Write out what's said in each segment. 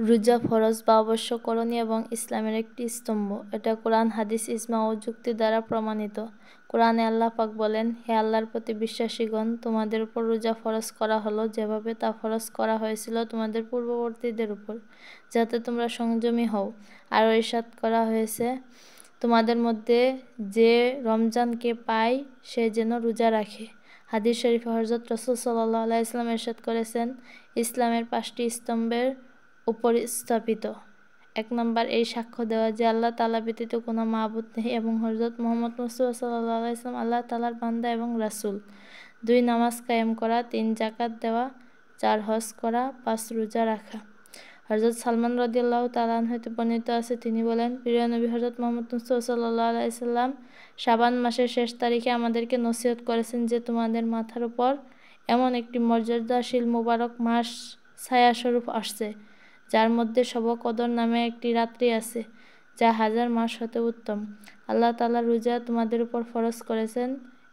রোজা ফরজ বা অবশ্য করণীয় এবং ইসলামের একটি স্তম্ভ। এটা কোরআন, হাদিস, ইজমা ও যুক্তি দ্বারা প্রমাণিত। কোরআনে আল্লাহ পাক বলেন, হে আল্লাহর প্রতি বিশ্বাসীগণ, তোমাদের উপর রোজা ফরজ করা হলো যেভাবে তা ফরজ করা হয়েছিল তোমাদের পূর্ববর্তীদের উপর, যাতে তোমরা সংযমী হও। আরও ইরশাদ করা হয়েছে, তোমাদের মধ্যে যে রমজানকে পায় সে যেন রোজা রাখে। হাদিস শরীফে হযরত রাসূল সাল্লাল্লাহু আলাইহি ওয়াসাল্লাম ইরশাদ করেছেন, ইসলামের 5টি স্তম্ভের উপর স্থাপিত। 1 নম্বর, এই সাক্ষ্য দেওয়া যে আল্লাহ তাআলা ব্যতীত কোনো মাবুদ নেই এবং হযরত মুহাম্মদ মুস্তাফা সাল্লাল্লাহু আলাইহি ওয়াসাল্লাম আল্লাহ তাআলার বান্দা এবং রাসূল। 2, নামাজ কায়েম করা। 3, যাকাত দেওয়া। 4, হজ করা। 5, রোজা রাখা। হযরত সালমান রাদিয়াল্লাহু তাআলা আনহু হতে বর্ণিত আছে, তিনি বলেন, প্রিয় নবী হযরত মুহাম্মদ মুস্তাফা সাল্লাল্লাহু আলাইহি ওয়াসাল্লাম শাবান মাসের শেষ তারিখে আমাদেরকে নসিহত করেছেন যে তোমাদের মাথার উপর এমন একটি মর্যাদাশীল মুবারক মাস ছায়াস্বরূপ আসছে, যার মধ্যে শবে কদর নামে একটি রাত্রি আছে, যা 1000 মাস হতে উত্তম। আল্লাহ তাআলা রোজা তোমাদের উপর ফরজ করেছেন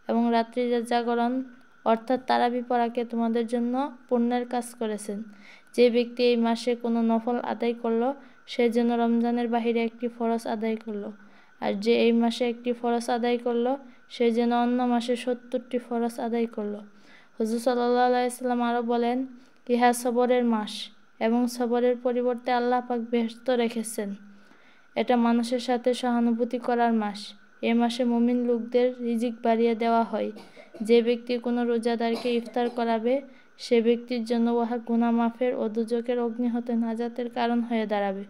এবং রাত্রির জাগরণ অর্থাৎ তারাবি পড়াকে তোমাদের জন্য পুণ্যের কাজ করেছেন। যে ব্যক্তি এই মাসে কোনো নফল আদায় করল, সে যেন রমজানের বাহিরে একটি ফরজ আদায় করল, আর যে এই মাসে একটি ফরজ আদায় করল, সে যেন অন্য মাসে 70টি ফরজ আদায় করল। হুজুর সাল্লাল্লাহু আলাইহি ওয়াসাল্লাম আরও বলেন, ইহা সবরের মাস এবং সবরের পরিবর্তে আল্লাহ পাক বেহেশত রেখেছেন। এটা মানুষের সাথে সহানুভূতি করার মাস। এ মাসে মুমিন লোকদের রিজিক বাড়িয়ে দেওয়া হয়। যে ব্যক্তি কোনো রোজাদারকে ইফতার করাবে, সে ব্যক্তির জন্য উহা গুনাহ মাফের ও দুজকের অগ্নি হতে নাজাতের কারণ হয়ে দাঁড়াবে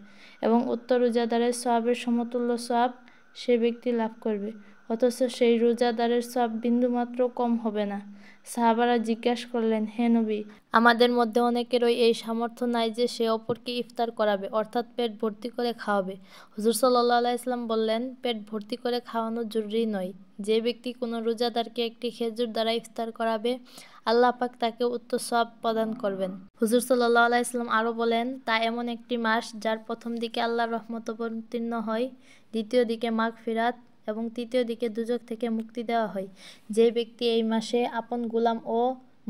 এবং উক্ত রোজাদারের সওয়াবের সমতুল্য সওয়াব সে ব্যক্তি লাভ করবে, অথচ সেই রোজাদারের সওয়াব বিন্দুমাত্র কম হবে না। সাহাবারা জিজ্ঞাসা করলেন, হে নবী, আমাদের মধ্যে অনেকেরই এই সামর্থ্য নাই যে সে অপরকে ইফতার করাবে, অর্থাৎ পেট ভর্তি করে খাওয়াবে। হুজুর সাল্লাল্লাহু আলাইহি ওয়াসাল্লাম বললেন, পেট ভর্তি করে খাওয়ানো জরুরি নয়। যে ব্যক্তি কোনো রোজাদারকে একটি খেজুর দ্বারা ইফতার করাবে, আল্লাহ পাক তাকে উক্ত সওয়াব প্রদান করবেন। হুজুর সাল্লাল্লাহু আলাইহি ওয়াসাল্লাম আরও বলেন, তা এমন একটি মাস যার প্রথম দিকে আল্লাহর রহমত অবতীর্ণ হয়, দ্বিতীয় দিকে মাগফিরাত এবং তৃতীয় দিকে দুজক থেকে মুক্তি দেওয়া হয়। যে ব্যক্তি এই মাসে আপন গোলাম ও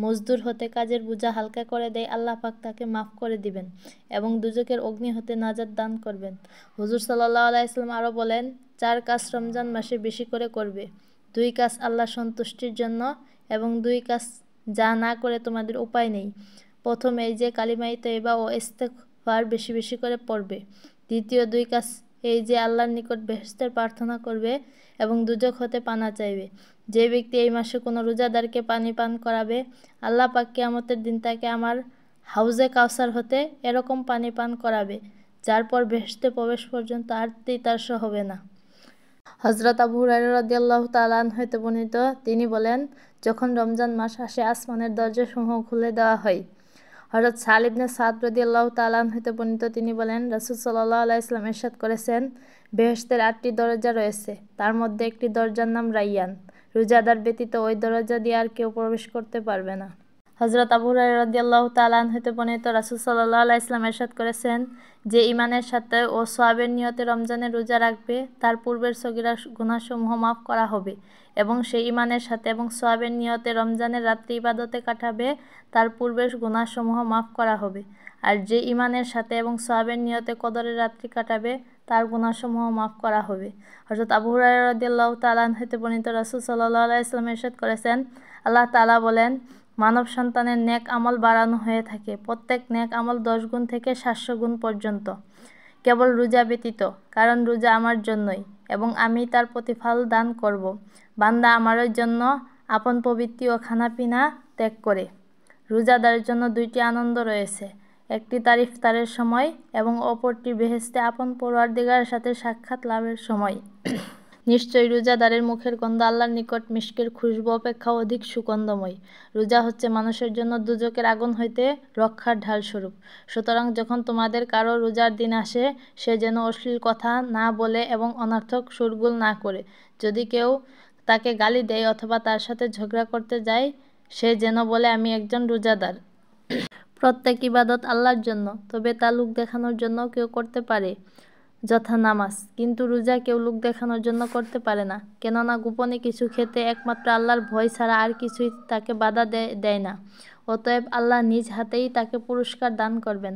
মজদুর হতে কাজের বোঝা হালকা করে দেয়, আল্লাহ পাক তাকে মাফ করে দিবেন এবং দুজকের অগ্নি হতে নাজাত দান করবেন। হুজুর সাল্লাল্লাহু আলাইহি ওয়াসাল্লাম আরও বলেন, 4 কাজ রমজান মাসে বেশি করে করবে। 2 কাজ আল্লাহর সন্তুষ্টির জন্য এবং 2 কাজ যা না করে তোমাদের উপায় নেই। প্রথম এই যে কালিমায়ে তয়্যিবা ও ইস্তেগফার বেশি বেশি করে পড়বে। দ্বিতীয় 2 কাজ এই যে আল্লাহর নিকট বেহেশতের প্রার্থনা করবে এবং দুজক হতে পানা চাইবে। যে ব্যক্তি এই মাসে কোনো রোজাদারকে পানি পান করাবে, আল্লাহ পাক কিয়ামতের দিন তাকে আমার হাউজে কাউসার হতে এরকম পানি পান করাবে, যার পর বেহেশতে প্রবেশ পর্যন্ত আর তিতাস হবে না। হযরত আবু হুরায়রা রাদিয়াল্লাহু তাআলা আনহু হতে বর্ণিত, তিনি বলেন, যখন রমজান মাস আসে আসমানের দরজাসমূহ খুলে দেওয়া হয়। হযরত সাহল ইবনে সাদ রাদিয়াল্লাহু তাআলা আনহু হতে বর্ণিত, তিনি বলেন, রাসূল সাল্লাল্লাহু আলাইহি ওয়াসাল্লাম ইরশাদ করেছেন, বেহেশতের 8টি দরজা রয়েছে, তার মধ্যে একটি দরজার নাম রায়্যান। রোজাদার ব্যতীত ওই দরজা দিয়ে আর কেউ প্রবেশ করতে পারবে না। হযরত আবু হুরায়রা রাদিয়াল্লাহু তাআলা আনহু হতে বর্ণিত, রাসূল সাল্লাল্লাহু আলাইহি ওয়াসাল্লাম ইরশাদ করেছেন, যে ঈমানের সাথে ও সওয়াবের নিয়তে রমজানের রোজা রাখবে, তার পূর্বের সগীরা গুনাহসমূহ মাফ করা হবে, এবং সে ঈমানের সাথে এবং সওয়াবের নিয়তে রমজানের রাত্রি ইবাদতে কাটাবে, তার পূর্বের গুনাহসমূহ মাফ করা হবে। আর যে ঈমানের সাথে এবং সওয়াবের নিয়তে কদরের রাত্রি কাটাবে, তার গুনাহসমূহ মাফ করা হবে। হযরত আবু হুরায়রা রাদিয়াল্লাহু তাআলা আনহু হতে বর্ণিত, রাসূল সাল্লাল্লাহু আলাইহি ওয়াসাল্লাম ইরশাদ করেছেন, আল্লাহ তাআলা বলেন, মানব সন্তানের নেক আমল বাড়ানো হয়ে থাকে প্রত্যেক নেক আমল 10 গুণ থেকে 700 গুণ পর্যন্ত, কেবল রোজা ব্যতীত, কারণ রোজা আমার জন্যই এবং আমি তার প্রতিফল দান করব। বান্দা আমারই জন্য আপন প্রবৃত্তি ও খানাপিনা ত্যাগ করে। রোজাদারের জন্য 2টি আনন্দ রয়েছে, একটি তার ইফতারের সময় এবং অপরটি বেহেশতে আপন পরওয়ারদিগারের সাথে সাক্ষাৎ লাভের সময়। নিশ্চয়ই রোজাদারের মুখের গন্ধ আল্লাহর নিকট মিশকের খুশবু অপেক্ষা অধিক সুগন্ধময়। রোজা হচ্ছে মানুষের জন্য দুজকের আগুন হইতে রক্ষার ঢালস্বরূপ। সুতরাং যখন তোমাদের কারো রোজার দিন আসে, সে যেন অশ্লীল কথা না বলে এবং অনর্থক শোরগোল না করে। যদি কেউ তাকে গালি দেয় অথবা তার সাথে ঝগড়া করতে যায়, সে যেন বলে, আমি একজন রোজাদার। প্রত্যেক ইবাদত আল্লাহর জন্য, তবে তা লোক দেখানোর জন্য কেউ করতে পারে, যথা নামাজ। কিন্তু রোজা কেউ লোক দেখানোর জন্য করতে পারে না, কেননা গোপনে কিছু খেতে একমাত্র আল্লাহর ভয় ছাড়া আর কিছুই তাকে বাধা দেয় না। অতএব আল্লাহ নিজ হাতেই তাকে পুরস্কার দান করবেন।